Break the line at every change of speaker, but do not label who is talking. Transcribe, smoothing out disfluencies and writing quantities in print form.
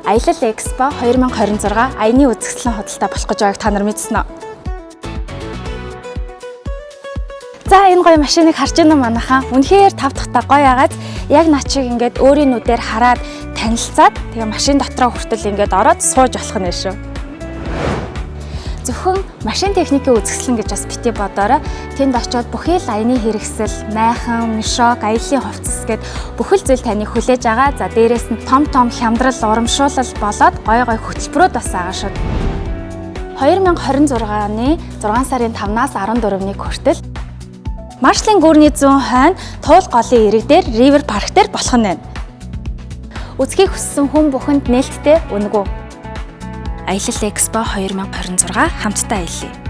Аялал Экспо 2026 аяны үзэсгэлэн худалдаа болох гэж байгааг та нар мэдсэн үү? За энэ гоё машиныг харж байна уу манайхаа? Үнэхээр тав дахьтаа гоё агаад яг над чиг ингээд өөрийн нүдээр хараад танилцаад тэгээ машин дотроо хүртэл ингээд ороод сууж болох нь шүү. Зөвхөн машин техникийн үзэсгэлэн гэж бас бити бодоорой. Тэнд очиод бүхий л аяны хэрэгсэл, майхан, мишок, аяллаа хувцас гэд бүхэл зүйл таныг хүлээж байгаа. За дээрээс нь том хямдрал, урамшуулал болоод гой хөтөлбөрүүд бас байгаа шүү. 2026 оны 6 сарын 5-наас 14-ний хүртэл Маршлийн гүрний зүүн хойно Туул голын ирэг дээр Ривер парк дээр болох нь байна. Үзхийг хүссэн хүн бүхэнд нээлттэй үнэгүй. Аялал Экспо 2026 хамтдаа аялъя.